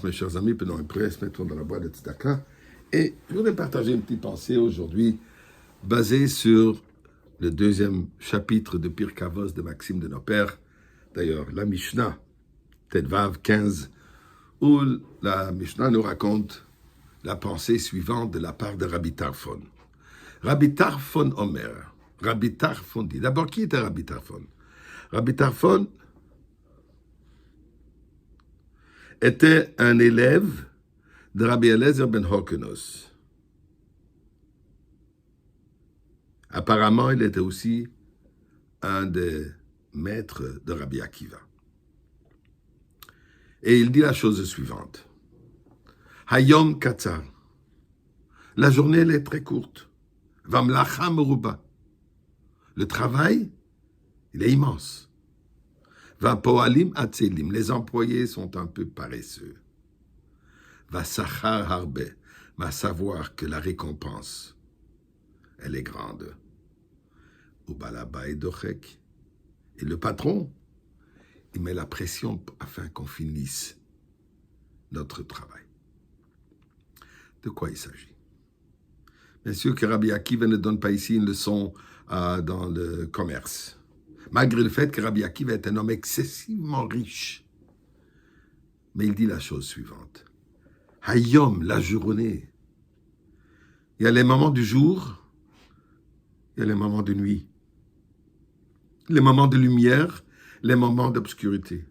Mes chers amis, pendant une presse, mettons dans la boîte de Tzedaka. Et je voudrais partager une petite pensée aujourd'hui basée sur le deuxième chapitre de Pirkei Avos de Maxime de nos pères. D'ailleurs, la Mishnah, Tetvav 15, où la Mishnah nous raconte la pensée suivante de la part de Rabbi Tarfon. Rabbi Tarfon Omer. Rabbi Tarfon dit. D'abord, qui était Rabbi Tarfon? Rabbi Tarfon était un élève de Rabbi Eliezer ben Horkenos. Apparemment, il était aussi un des maîtres de Rabbi Akiva. Et il dit la chose suivante. Hayom katzar. La journée, elle est très courte. Vamlacha meruba. Le travail, il est immense. Vapoalim atzelim. Les employés sont un peu paresseux. Vasachar harbe. Va savoir que la récompense, elle est grande. Ubalaba dochek. Et le patron, il met la pression afin qu'on finisse notre travail. De quoi il s'agit? Bien sûr que Rabbi Akiva ne donne pas ici une leçon dans le commerce. Malgré le fait que Rabbi Akiva est un homme excessivement riche. Mais il dit la chose suivante. Hayom, la journée. Il y a les moments du jour, il y a les moments de nuit. Les moments de lumière, les moments d'obscurité.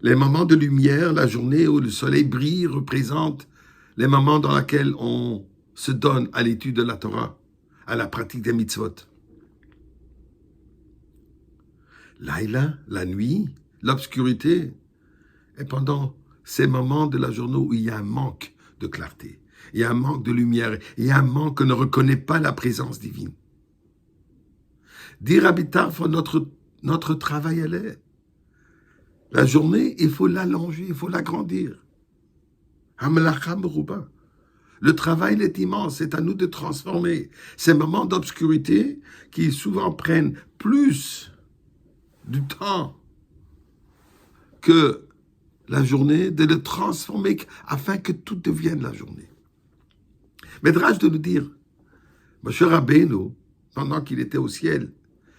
Les moments de lumière, la journée où le soleil brille, représente les moments dans lesquels on se donne à l'étude de la Torah, à la pratique des mitzvot. Laïla, la nuit, l'obscurité, et pendant ces moments de la journée où il y a un manque de clarté, il y a un manque de lumière, il y a un manque qu'on ne reconnaît pas la présence divine. Dire Rabbi Tarfon, notre travail, elle est. La journée, il faut l'allonger, il faut l'agrandir. Hamlacha meruba. Le travail est immense, c'est à nous de transformer ces moments d'obscurité qui souvent prennent plus du temps que la journée, de le transformer afin que tout devienne la journée. Médrash de nous dire, Moshe Rabbeinu, pendant qu'il était au ciel,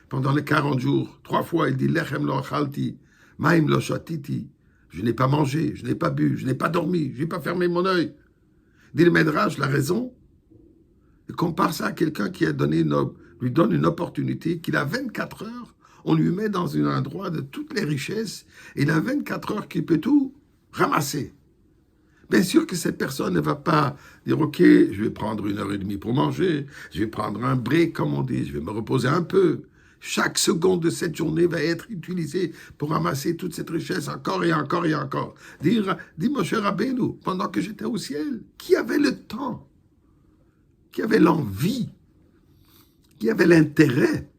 pendant les 40 jours, 3 fois, il dit, Lechem lo achalti, maim lo shatiti, je n'ai pas mangé, je n'ai pas bu, je n'ai pas dormi, je n'ai pas fermé mon œil. Dit le Médrash, la raison, il compare ça à quelqu'un qui lui donne une opportunité, qu'il a 24 heures, on lui met dans un endroit de toutes les richesses, et il a 24 heures qu'il peut tout ramasser. Bien sûr que cette personne ne va pas dire, ok, je vais prendre 1h30 pour manger, je vais prendre un break, comme on dit, je vais me reposer un peu. Chaque seconde de cette journée va être utilisée pour ramasser toute cette richesse encore et encore et encore. Dit Moshe Rabbeinu, pendant que j'étais au ciel, qui avait le temps, qui avait l'envie, qui avait l'intérêt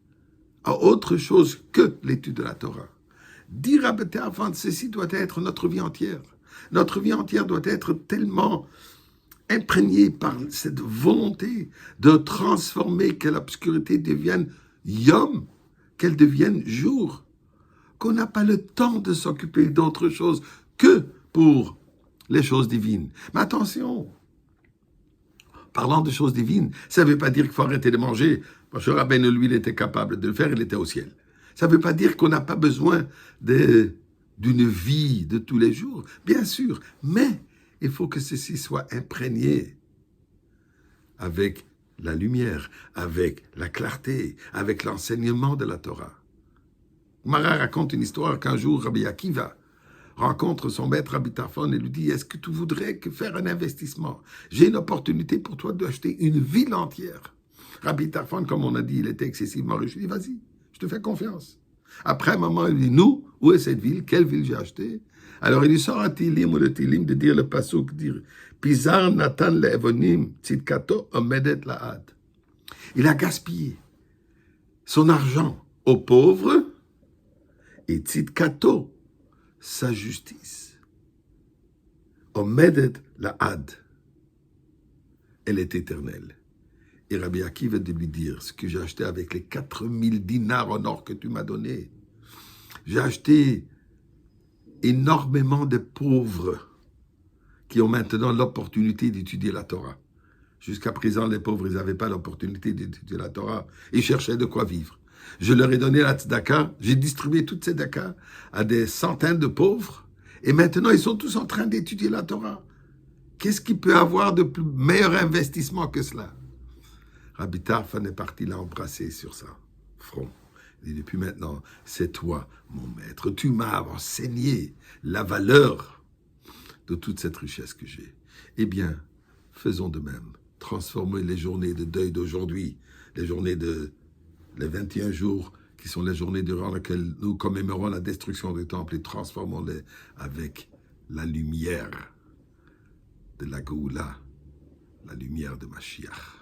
à autre chose que l'étude de la Torah. Dire Rabbi Tarfon, ceci doit être notre vie entière. Notre vie entière doit être tellement imprégnée par cette volonté de transformer que l'obscurité devienne yom, qu'elle devienne jour, qu'on n'a pas le temps de s'occuper d'autre chose que pour les choses divines. Mais attention, parlant de choses divines, ça ne veut pas dire qu'il faut arrêter de manger. Moshe Rabbeinu, lui, il était capable de le faire, il était au ciel. Ça ne veut pas dire qu'on n'a pas besoin d'une vie de tous les jours, bien sûr, mais il faut que ceci soit imprégné avec la lumière, avec la clarté, avec l'enseignement de la Torah. Mara raconte une histoire qu'un jour, Rabbi Akiva rencontre son maître Rabbi Tarfon et lui dit, est-ce que tu voudrais faire un investissement? J'ai une opportunité pour toi d'acheter une ville entière. Rabbi Tarfon, comme on a dit, il était excessivement riche. Il dit, vas-y, je te fais confiance. Après un moment, il dit, nous, où est cette ville? Quelle ville j'ai achetée? Alors il lui sort un tilim ou le tilim de dire le pasuk, dire, Pizar Natan le'evonim tzidkato omedet la'ad. Il a gaspillé son argent aux pauvres et tzidkato, sa justice, omedet la'ad. Elle est éternelle. Et Rabbi Akiva de lui dire, ce que j'ai acheté avec les 4000 dinars en or que tu m'as donné, j'ai acheté énormément de pauvres qui ont maintenant l'opportunité d'étudier la Torah. Jusqu'à présent, les pauvres, ils n'avaient pas l'opportunité d'étudier la Torah. Ils cherchaient de quoi vivre. Je leur ai donné la tzedaka, j'ai distribué toutes ces tzedaka à des centaines de pauvres, et maintenant, ils sont tous en train d'étudier la Torah. Qu'est-ce qu'il peut avoir de plus meilleur investissement que cela? Rabbi Tarfon est parti l'embrasser sur sa front. Et depuis maintenant, c'est toi, mon maître. Tu m'as enseigné la valeur de toute cette richesse que j'ai. Eh bien, faisons de même. Transformez les journées de deuil d'aujourd'hui, les 21 jours qui sont les journées durant lesquelles nous commémorons la destruction du temple, et transformons-les avec la lumière de la Géoula, la lumière de Mashiach.